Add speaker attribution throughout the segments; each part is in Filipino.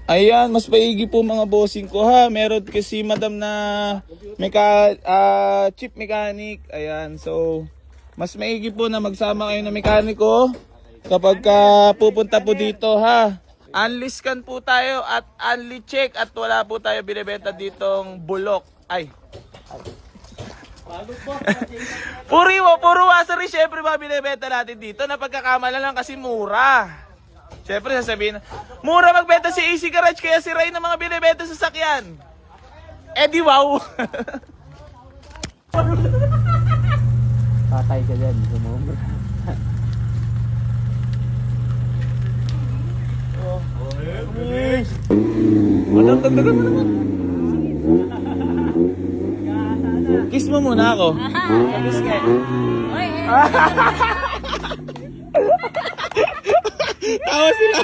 Speaker 1: Ayan, mas paigi po mga bossing ko ha. Meron kasi madam na chief mechanic. Ayan, so mas maigi po na magsama kayo ng mekaniko kapag pupunta po dito ha. Unli scan po tayo at unli check at wala po tayo binibenta ditong bulok. Ay. Puro wasari syempre ba binibenta natin dito na pagkakamala lang kasi mura. Syempre sasabihin, mura magbenta si AC Garage kaya si Ray ng mga binibenta sa sakyan. Eh di wow.
Speaker 2: Patay ka dyan, sumumura.
Speaker 1: Madam, dagdagan mo naman. Kiss mo muna ako. Kiss ka. Tawa sila.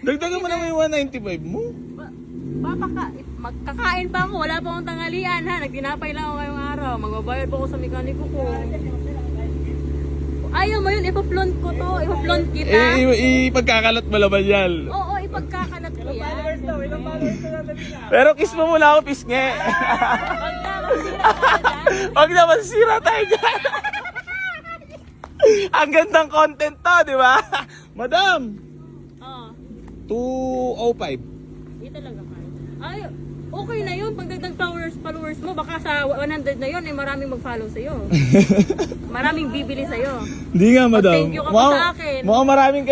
Speaker 1: Dagdagan mo naman yung 195 mo.
Speaker 3: Magkakain pa ako, wala pa akong tanghalian ha. Nagtinapay lang ako ngayong araw. Magbabayad pa ako sa mekaniko ko. Ayaw mo yun, ipa-flaunt ko to, ipa-flaunt kita.
Speaker 1: Ipagkakalat mo naman yan.
Speaker 3: Oo, ipagkakalat ko yan.
Speaker 1: Pero kiss mo muna ako, pisnge. Huwag na masisira tayo dyan. Ang gandang content to, di ba? Madam,
Speaker 3: Oo.
Speaker 1: 205.
Speaker 3: Ito lang kayo. Ay, okay na yun. Pagdagdag followers mo, baka sa 100 na yun, ay maraming mag-follow sa'yo. Maraming bibili sa'yo.
Speaker 1: Hindi nga, madam.
Speaker 3: Thank you ka pa sa akin.
Speaker 1: Mukhang maraming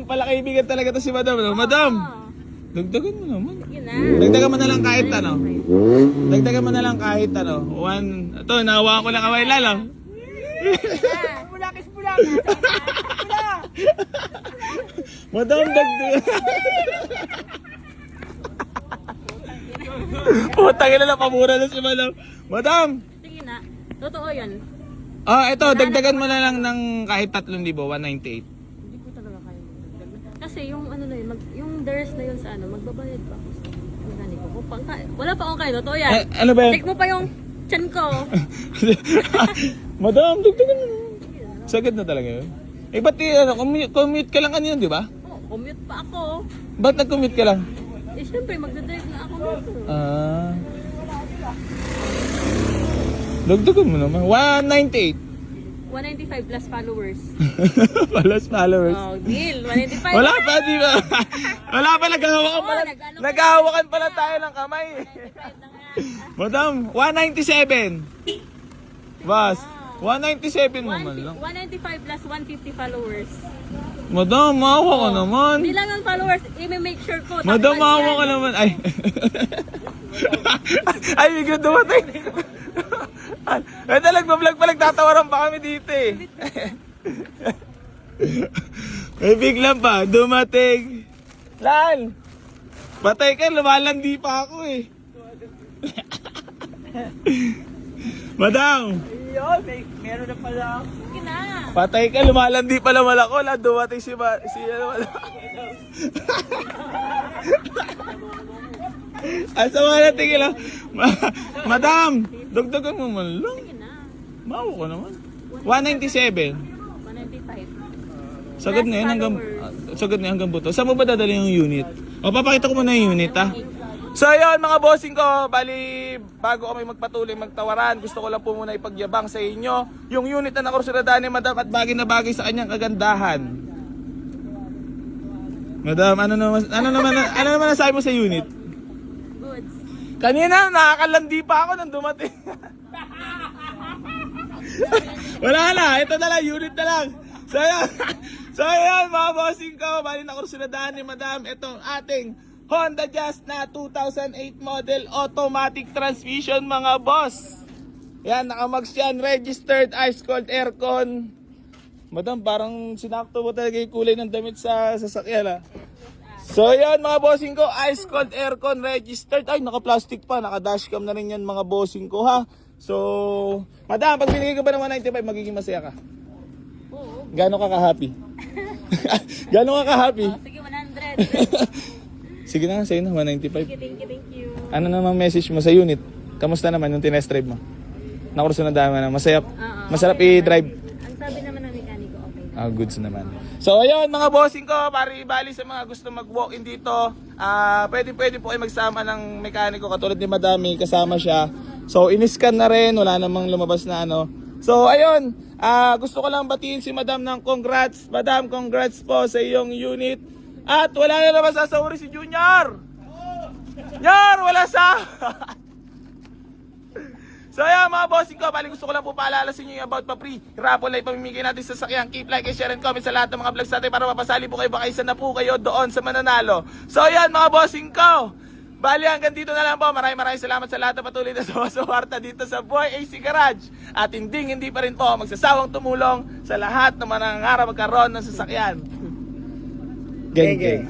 Speaker 1: pala kaibigan talaga to si madam. No? Madam, dagdagan mo naman.
Speaker 3: Yun na.
Speaker 1: Dagdagan mo na lang kahit ano. Dagdagan mo na lang kahit ano. Ito, nahawakan ko lang kamay lang.
Speaker 3: Pula.
Speaker 1: Madam, dagdagan. Putang ina na, pamura na si madam. Madam!
Speaker 3: Sige na. Totoo yan.
Speaker 1: Ito, dagdagan mo na lang ng kahit 3,000, 198.
Speaker 3: Hindi ko talaga kaya magdagdag. Kasi yung ano na yun, yung DRS na yun sa ano, magbabayad pa ako sa mekaniko ko. Wala pa akong kaya, totoo yan.
Speaker 1: Ano ba yan?
Speaker 3: Check mo pa yung chan ko.
Speaker 1: Madam, dagdagan mo. Sagad na talaga yun. Ba't commute ka lang kanina, di ba?
Speaker 3: Oh, commute pa ako.
Speaker 1: Ba't nag-commute ka lang?
Speaker 3: Eh syempre, magdadrive na ako nito.
Speaker 1: Dagdagan mo naman. 198.
Speaker 3: 195 plus followers.
Speaker 1: Plus followers.
Speaker 3: Oh, deal. 195.
Speaker 1: Wala pa, di ba? Wala pa, naghahawakan pala. Naghahawakan pala tayo ng kamay.
Speaker 3: 195 na nga.
Speaker 1: Madam, 197. Boss, 197 mo man lang.
Speaker 3: 195 plus 150 followers.
Speaker 1: Madam, maawa ka naman.
Speaker 3: Hindi lang ang followers, i-make sure ko.
Speaker 1: Madam, maawa ka naman. Ay. Ay, biglang dumating. Ay, nagbablog pa, nagtatawaran pa kami dito eh. Ay, biglang pa, dumating. Lan! Patay ka, lumalandi pa ako eh. Madam!
Speaker 2: Yun, meron na pala.
Speaker 3: Sige na.
Speaker 1: Patay ka, lumalandi pala malako. La, dumating si Asa mga natingin lang. Madam, dagdagan mo man lang.
Speaker 3: Sige na.
Speaker 1: Mawa ko naman. 197.
Speaker 3: 195.
Speaker 1: Sagad na yun hanggang buto. Saan mo ba dadali yung unit? O, papakita ko muna yung unit ha. So ayun mga bossing ko, bali bago kami magpatuloy magtawaran, gusto ko lang po muna ipagyabang sa inyo yung unit na nakursuladaan ni Madam at bagay na bagay sa kanyang kagandahan. Madam, ano naman nasabi mo sa unit?
Speaker 3: Goods.
Speaker 1: Kanina nakakalandi pa ako nang dumating. Wala na, ito na lang, unit na lang. So ayun mga bossing ko, bali nakursuladaan ni Madam itong ating Honda Jazz na 2008 model automatic transmission mga boss. Yan, nakamags yan, registered, ice cold aircon. Madam, parang sinakto mo talaga yung kulay ng damit sa sasakyan ha. So yan mga bossing ko, ice cold aircon registered. Ay, naka-plastic pa, naka-dashcam na rin yan mga bossing ko ha. So, Madam, pag binigay ko ba ng 195, magiging masaya ka?
Speaker 3: Oo.
Speaker 1: Gano'n ka ka-happy? Gano'n ka ka-happy?
Speaker 3: Oh, sige, 100.
Speaker 1: Sige na, sa'yo na, 195.
Speaker 3: Thank you.
Speaker 1: Ano namang message mo sa unit? Kamusta naman yung tinest drive mo? Nakurso na dami na. Masarap i-drive.
Speaker 3: Ang sabi naman ng mekaniko, okay.
Speaker 1: Goods naman. So ayun mga bossing ko, pare bali sa mga gusto mag-walk-in dito, pwede po kayo magsama ng mekaniko katulad ni Madami, kasama siya. So in-scan na rin, wala namang lumabas na ano. So ayun, gusto ko lang batiin si Madam ng congrats. Madam, congrats po sa iyong unit. At wala na naman sasauri si Junior. Junior, wala sa... So ayan mga bossing ko, bali gusto ko lang po paalala sa inyo yung about pa-free raffle na ipamimigay natin sa sakyan. Keep like and share and comment sa lahat ng mga vlogs natin para mapasali po kayo, baka isa na po kayo doon sa mananalo. So ayan mga bossing ko, bali hanggang dito na lang po. Maraming salamat sa lahat na patuloy na sumusuporta dito sa Boy AC Garage. At hindi pa rin po magsasawang tumulong sa lahat ng mga nangangarap magkaroon ng sasakyan. Geng.